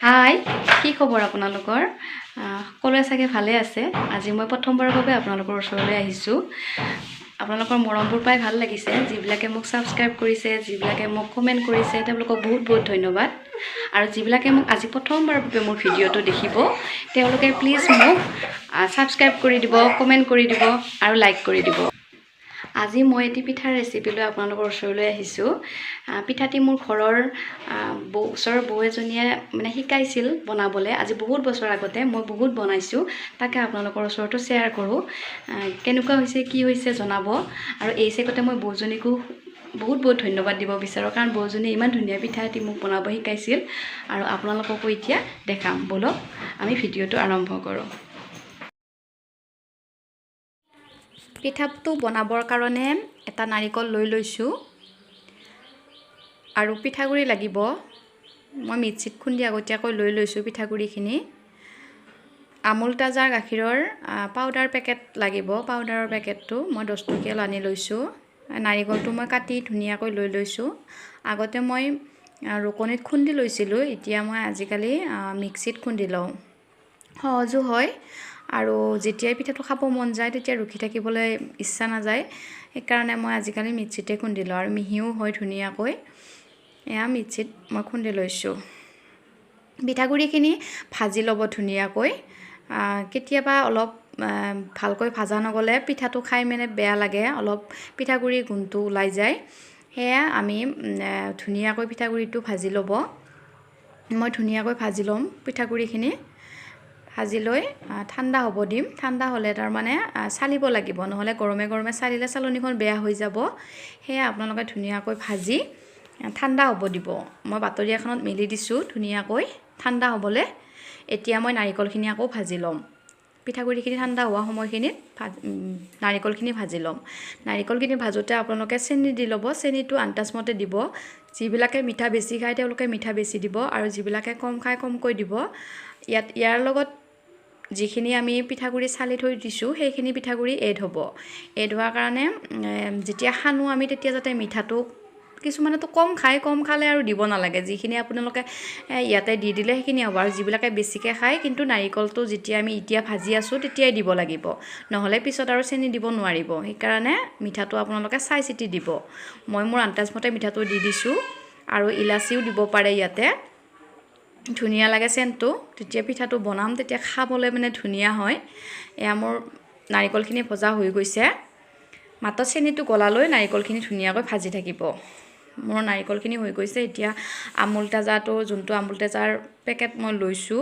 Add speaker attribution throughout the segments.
Speaker 1: হাই, কি খবৰ আপোনালোকৰ? সকলোৱে চাগে ভালে আছে। আজি মই প্ৰথমবাৰৰ বাবে আপোনালোকৰ ওচৰলৈ আহিছোঁ। আপোনালোকৰ মৰমবোৰ পাই ভাল লাগিছে। যিবিলাকে মোক ছাবস্ক্ৰাইব কৰিছে, যিবিলাকে মোক কমেণ্ট কৰিছে, তেওঁলোকক বহুত বহুত ধন্যবাদ। আৰু যিবিলাকে মোক আজি প্ৰথমবাৰৰ বাবে মোৰ ভিডিঅ'টো দেখিব, তেওঁলোকে প্লিজ মোক ছাবস্ক্ৰাইব কৰি দিব, কমেণ্ট কৰি দিব আৰু লাইক কৰি দিব। আজি মই এটি পিঠাৰ ৰেচিপি লৈ আপোনালোকৰ ওচৰলৈ আহিছোঁ। পিঠাটি মোৰ ঘৰৰ ওচৰৰ বৌ এজনীয়ে শিকাইছিল বনাবলৈ। আজি বহুত বছৰ আগতে মই বহুত বনাইছোঁ, তাকে আপোনালোকৰ ওচৰতো শ্বেয়াৰ কৰোঁ। কেনেকুৱা হৈছে, কি হৈছে জনাব। আৰু এই চেগতে মই বৌজনীকো বহুত বহুত ধন্যবাদ দিব বিচাৰোঁ, কাৰণ বৌজনীয়ে ইমান ধুনীয়া পিঠা এটি মোক বনাব শিকাইছিল। আৰু আপোনালোককো এতিয়া দেখাম, ব'লক আমি ভিডিঅ'টো আৰম্ভ কৰোঁ। পিঠাটো বনাবৰ কাৰণে এটা নাৰিকল লৈ লৈছোঁ আৰু পিঠাগুড়ি লাগিব। মই মিক্সিত খুন্দি আগতীয়াকৈ লৈ লৈছোঁ পিঠাগুড়িখিনি। আমুল তাজা গাখীৰৰ পাউডাৰ পেকেট লাগিব। পাউডাৰৰ পেকেটটো মই 10 টকীয়া আনি লৈছোঁ। নাৰিকলটো মই কাটি ধুনীয়াকৈ লৈ লৈছোঁ। আগতে মই ৰুকনিত খুন্দি লৈছিলোঁ, এতিয়া মই আজিকালি মিক্সিত খুন্দি লওঁ। সহজো হয় আৰু যেতিয়াই পিঠাটো খাব মন যায় তেতিয়া ৰখি থাকিবলৈ ইচ্ছা নাযায়, সেইকাৰণে মই আজিকালি মিক্সিতে খুন্দি লওঁ আৰু মিহিও হয় ধুনীয়াকৈ। এয়া মিক্সিত মই খুন্দি লৈছোঁ। পিঠাগুড়িখিনি ভাজি ল'ব ধুনীয়াকৈ। কেতিয়াবা অলপ ভালকৈ ভাজা নগ'লে পিঠাটো খাই বেয়া লাগে, অলপ পিঠাগুড়িৰ গোন্ধটো ওলাই যায়। সেয়া আমি ধুনীয়াকৈ পিঠাগুড়িটো ভাজি ল'ব। মই ধুনীয়াকৈ ভাজি ল'ম পিঠাগুড়িখিনি। ভাজি লৈ ঠাণ্ডা হ'ব দিম। ঠাণ্ডা হ'লে তাৰমানে চালিব লাগিব, নহ'লে গৰমে গৰমে চালিলে চালনীখন বেয়া হৈ যাব। সেয়া আপোনালোকে ধুনীয়াকৈ ভাজি ঠাণ্ডা হ'ব দিব। মই বাতৰি এখনত মেলি দিছোঁ ধুনীয়াকৈ ঠাণ্ডা হ'বলৈ। এতিয়া মই নাৰিকলখিনি আকৌ ভাজি ল'ম। পিঠাগুড়িখিনি ঠাণ্ডা হোৱা সময়খিনিত নাৰিকলখিনি ভাজি ল'ম। নাৰিকলখিনি ভাজোঁতে আপোনালোকে চেনি দি ল'ব। চেনিটো আন্দাজমতে দিব। যিবিলাকে মিঠা বেছি খায় তেওঁলোকে মিঠা বেছি দিব, আৰু যিবিলাকে কম খায় কমকৈ দিব। ইয়াৰ লগত যিখিনি আমি পিঠাগুড়ি চালি থৈ দিছোঁ সেইখিনি পিঠাগুড়ি এড হ'ব। এড হোৱাৰ কাৰণে যেতিয়া সানো আমি তেতিয়া যাতে মিঠাটো, কিছুমানেতো কম খায়, কম খালে আৰু দিব নালাগে। যিখিনি আপোনালোকে ইয়াতে দি দিলে সেইখিনি হ'ব। আৰু যিবিলাকে বেছিকৈ খায়, কিন্তু নাৰিকলটো যেতিয়া আমি এতিয়া ভাজি আছোঁ তেতিয়াই দিব লাগিব, নহ'লে পিছত আৰু চেনি দিব নোৱাৰিব। সেইকাৰণে মিঠাটো আপোনালোকে চাই চিতি দিব। মই মোৰ আন্দাজমতে মিঠাটো দি দিছোঁ, আৰু ইলাচিও দিব পাৰে ইয়াতে। ধুনীয়া লাগে চেণ্টটো। যেতিয়া পিঠাটো বনাম তেতিয়া খাবলৈ ধুনীয়া হয়। এয়া মোৰ নাৰিকলখিনি ভজা হৈ গৈছে। মাত্ৰ চেনিটো গলালৈ নাৰিকলখিনি ধুনীয়াকৈ ভাজি থাকিব। মোৰ নাৰিকলখিনি হৈ গৈছে। এতিয়া আমুল তাজাটো, যোনটো আমুল তাজাৰ পেকেট মই লৈছোঁ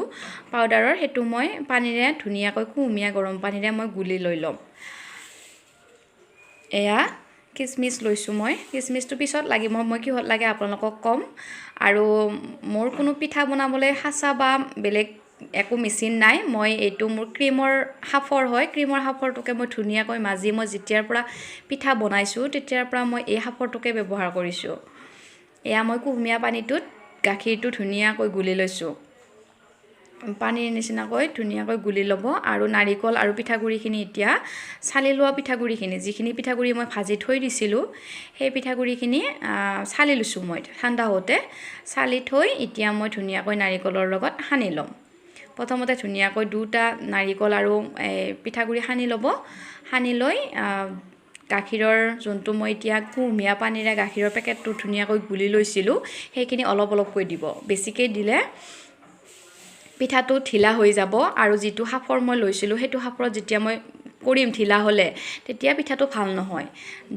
Speaker 1: পাউডাৰৰ, সেইটো মই পানীৰে ধুনীয়াকৈ কুহুমীয়া গৰম পানীৰে মই গুলি লৈ ল'ম। এয়া কিচমিচ লৈছোঁ মই। কিচমিচটো পিছত লাগিব, মই কিহত লাগে আপোনালোকক ক'ম। আৰু মোৰ কোনো পিঠা বনাবলৈ সাঁচা বা বেলেগ একো মেচিন নাই। মই এইটো মোৰ ক্ৰীমৰ সাফৰ হয়। ক্ৰীমৰ সাফৰটোকে মই ধুনীয়াকৈ মাজি, মই যেতিয়াৰ পৰা পিঠা বনাইছোঁ তেতিয়াৰ পৰা মই এই সাফৰটোকে ব্যৱহাৰ কৰিছোঁ। এয়া মই কুহুমীয়া পানীটোত গাখীৰটো ধুনীয়াকৈ গুলি লৈছোঁ। পানীৰ নিচিনাকৈ ধুনীয়াকৈ গুলি ল'ব। আৰু নাৰিকল আৰু পিঠাগুড়িখিনি এতিয়া চালি লোৱা পিঠাগুড়িখিনি, যিখিনি পিঠাগুড়ি মই ভাজি থৈ দিছিলোঁ সেই পিঠাগুড়িখিনি চালি লৈছোঁ মই ঠাণ্ডা হওঁতে। চালি থৈ এতিয়া মই ধুনীয়াকৈ নাৰিকলৰ লগত সানি ল'ম। প্ৰথমতে ধুনীয়াকৈ দুটা নাৰিকল আৰু পিঠাগুড়ি সানি ল'ব। সানি লৈ গাখীৰৰ যোনটো মই এতিয়া কুহুমীয়া পানীৰে গাখীৰৰ পেকেটটো ধুনীয়াকৈ গুলি লৈছিলোঁ সেইখিনি অলপ অলপকৈ দিব। বেছিকৈ দিলে পিঠাটো ঢিলা হৈ যাব, আৰু যিটো সাফৰ মই লৈছিলোঁ সেইটো সাফৰত যেতিয়া মই কৰিম ঢিলা হ'লে তেতিয়া পিঠাটো ভাল নহয়।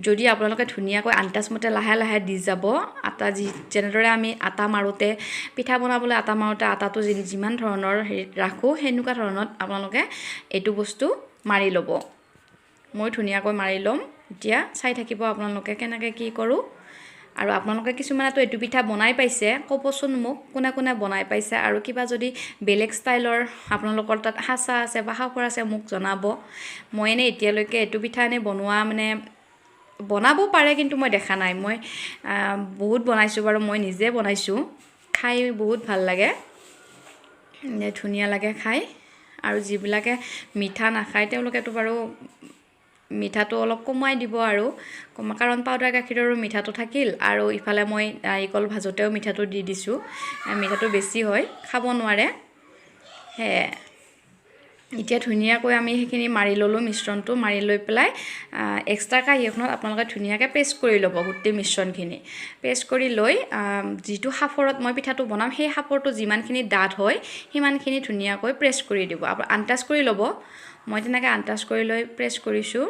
Speaker 1: যদি আপোনালোকে ধুনীয়াকৈ আন্দাজমতে লাহে লাহে দি যাব, আটা যেনেদৰে আমি আটা মাৰোঁতে, পিঠা বনাবলৈ আটা মাৰোঁতে আটাটো যিমান ধৰণৰ হেৰিত ৰাখোঁ সেনেকুৱা ধৰণত আপোনালোকে এইটো বস্তু মাৰি ল'ব। মই ধুনীয়াকৈ মাৰি ল'ম। এতিয়া চাই থাকিব আপোনালোকে কেনেকৈ কি কৰোঁ। আৰু আপোনালোকে কিছুমানেতো এইটো পিঠা বনাই পাইছে, ক'বচোন মোক কোনে কোনে বনাই পাইছে। আৰু কিবা যদি বেলেগ ষ্টাইলৰ আপোনালোকৰ তাত সাঁচা আছে বা সাফৰ আছে মোক জনাব। মই এতিয়ালৈকে এইটো পিঠা বনোৱা বনাব পাৰে, কিন্তু মই দেখা নাই। মই বহুত বনাইছোঁ বাৰু, মই নিজে বনাইছোঁ। খাই বহুত ভাল লাগে, ধুনীয়া লাগে খাই। আৰু যিবিলাকে মিঠা নাখায় তেওঁলোকেতো বাৰু মিঠাটো অলপ কমাই দিব আৰু কাৰণ পাউডাৰ গাখীৰৰো মিঠাটো থাকিল আৰু ইফালে মই নাৰিকল ভাজোতেও মিঠাটো দি দিছোঁ মিঠাটো বেছি হয় খাব নোৱাৰে সেয়ে এতিয়া ধুনীয়াকৈ আমি সেইখিনি মাৰি ল'লোঁ মিশ্ৰণটো মাৰি লৈ পেলাই এক্সট্ৰা কাঁহী এখনত আপোনালোকে ধুনীয়াকৈ পেষ্ট কৰি ল'ব গোটেই মিশ্ৰণখিনি পেষ্ট কৰি লৈ যিটো সাফৰত মই পিঠাটো বনাম সেই সাফৰটো যিমানখিনি ডাঠ হয় সিমানখিনি ধুনীয়াকৈ প্ৰেছ কৰি দিব আন্দাজ কৰি ল'ব মই তেনেকৈ আন্দাজ কৰি লৈ প্ৰেছ কৰিছোঁ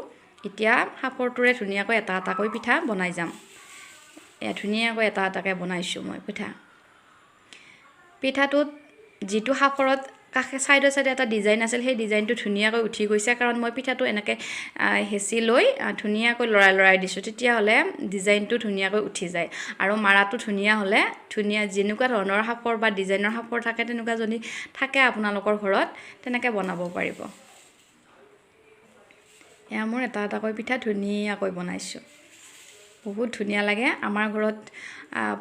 Speaker 1: এতিয়া সাফৰটোৰে ধুনীয়াকৈ এটা এটাকৈ পিঠা বনাই যাম ধুনীয়াকৈ এটা এটাকৈ বনাইছোঁ মই পিঠাটোত যিটো সাফৰত কাষে চাইডে এটা ডিজাইন আছিল সেই ডিজাইনটো ধুনীয়াকৈ উঠি গৈছে কাৰণ মই পিঠাটো এনেকৈ হেঁচি লৈ ধুনীয়াকৈ লৰাই দিছোঁ তেতিয়াহ'লে ডিজাইনটো ধুনীয়াকৈ উঠি যায় আৰু মাৰাটো ধুনীয়া হ'লে যেনেকুৱা ধৰণৰ সাফৰ বা ডিজাইনৰ সাফৰ থাকে তেনেকুৱা যদি থাকে আপোনালোকৰ ঘৰত তেনেকৈ বনাব পাৰিব এয়া মোৰ এটা এটাকৈ পিঠা ধুনীয়াকৈ বনাইছোঁ বহুত ধুনীয়া লাগে আমাৰ ঘৰত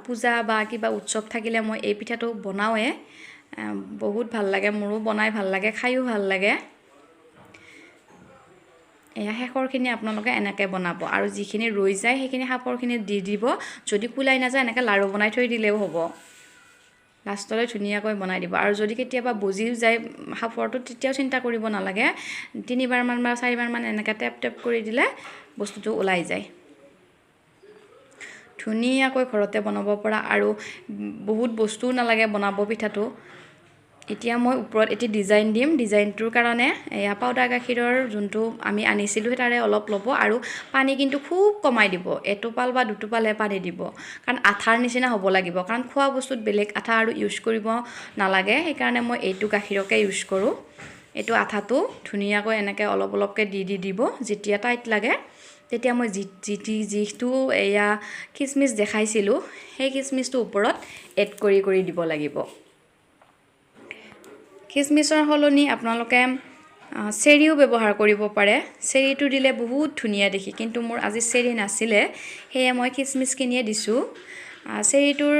Speaker 1: পূজা বা কিবা উৎসৱ থাকিলে মই এই পিঠাটো বনাওঁৱে বহুত ভাল লাগে মোৰো বনাই ভাল লাগে খায়ো ভাল লাগে এয়া শেষৰখিনি আপোনালোকে এনেকৈ বনাব আৰু যিখিনি ৰৈ যায় সেইখিনি সাফৰখিনি দি দিব যদি কুলাই নাযায় এনেকৈ লাৰু বনাই থৈ দিলেও হ'ব লাষ্টলৈ ধুনীয়াকৈ বনাই দিব আৰু যদি কেতিয়াবা বজিও যায় সাফৰটো তেতিয়াও চিন্তা কৰিব নালাগে 3বাৰমান বা 4বাৰমান এনেকৈ টেপ কৰি দিলে বস্তুটো ওলাই যায় ধুনীয়াকৈ ঘৰতে বনাব পৰা আৰু বহুত বস্তুও নালাগে বনাব পিঠাটো এতিয়া মই ওপৰত এটি ডিজাইন দিম ডিজাইনটোৰ কাৰণে এয়া পাউডাৰ গাখীৰৰ যোনটো আমি আনিছিলোঁ তাৰে অলপ ল'ব আৰু পানী কিন্তু খুব কমাই দিব এটোপাল বা দুটোপালহে পানী দিব কাৰণ আঠাৰ নিচিনা হ'ব লাগিব কাৰণ খোৱা বস্তুত বেলেগ আঠা আৰু ইউজ কৰিব নালাগে সেইকাৰণে মই এইটো গাখীৰকে ইউজ কৰোঁ এইটো আঠাটো ধুনীয়াকৈ এনেকৈ অলপ অলপকৈ দি দিব যেতিয়া টাইট লাগে তেতিয়া মই যিটো এয়া কিচমিচ দেখাইছিলোঁ সেই কিচমিচটো ওপৰত এড কৰি দিব লাগিব কিচমিচৰ সলনি আপোনালোকে চেৰিও ব্যৱহাৰ কৰিব পাৰে চেৰিটো দিলে বহুত ধুনীয়া দেখি কিন্তু মোৰ আজি চেৰি নাছিলে সেয়ে মই কিচমিচখিনিয়ে দিছোঁ চেৰিটোৰ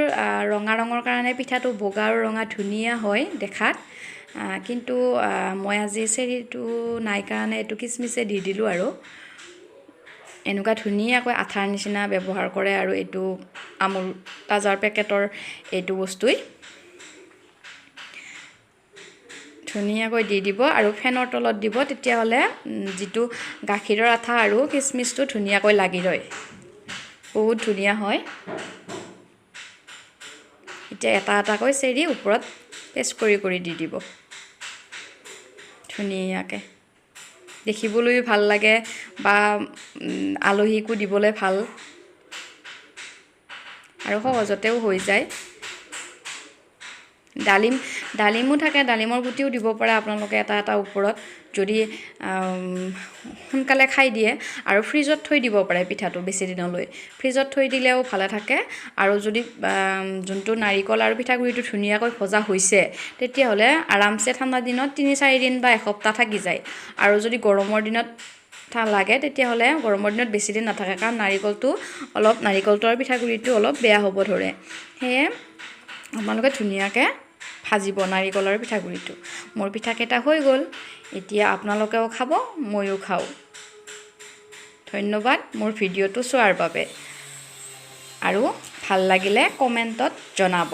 Speaker 1: ৰঙা ৰঙৰ কাৰণে পিঠাটো বগা আৰু ৰঙা ধুনীয়া হয় দেখাত কিন্তু মই আজি চেৰিটো নাই কাৰণে এইটো কিচমিচে দি দিলোঁ আৰু এনেকুৱা ধুনীয়াকৈ আঠাৰ নিচিনা ব্যৱহাৰ কৰে আৰু এইটো আমুল তাজাৰ পেকেটৰ এইটো বস্তুই ধুনীয়াকৈ দি দিব আৰু ফেনৰ তলত দিব তেতিয়াহ'লে যিটো গাখীৰৰ আঠা আৰু কিচমিচটো ধুনীয়াকৈ লাগি ৰয় বহুত ধুনীয়া হয় এতিয়া এটা এটাকৈ চেৰি ওপৰত পেষ্ট কৰি দি দিব ধুনীয়াকৈ দেখিবলৈও ভাল লাগে বা আলহীকো দিবলৈ ভাল আৰু সহজতেও হৈ যায় ডালিমো থাকে ডালিমৰ গুটিও দিব পাৰে আপোনালোকে এটা ওপৰত যদি সোনকালে খাই দিয়ে আৰু ফ্ৰিজত থৈ দিব পাৰে পিঠাটো বেছি দিনলৈ ফ্ৰিজত থৈ দিলেও ভালে থাকে আৰু যদি যোনটো নাৰিকল আৰু পিঠাগুড়িটো ধুনীয়াকৈ ভজা হৈছে তেতিয়াহ'লে আৰামছে ঠাণ্ডা দিনত 3-4 দিন বা এসপ্তাহ থাকি যায় আৰু যদি গৰমৰ দিনত লাগে তেতিয়াহ'লে গৰমৰ দিনত বেছি দিন নাথাকে কাৰণ নাৰিকলটো আৰু পিঠাগুড়িটো অলপ বেয়া হ'ব ধৰে সেয়ে আপোনালোকে ধুনীয়াকৈ ভাজিব নাৰিকল আৰু পিঠাগুড়িটো মোৰ পিঠাকেইটা হৈ গ'ল এতিয়া আপোনালোকেও খাব ময়ো খাওঁ ধন্যবাদ মোৰ ভিডিঅ'টো চোৱাৰ বাবে আৰু ভাল লাগিলে কমেণ্টত জনাব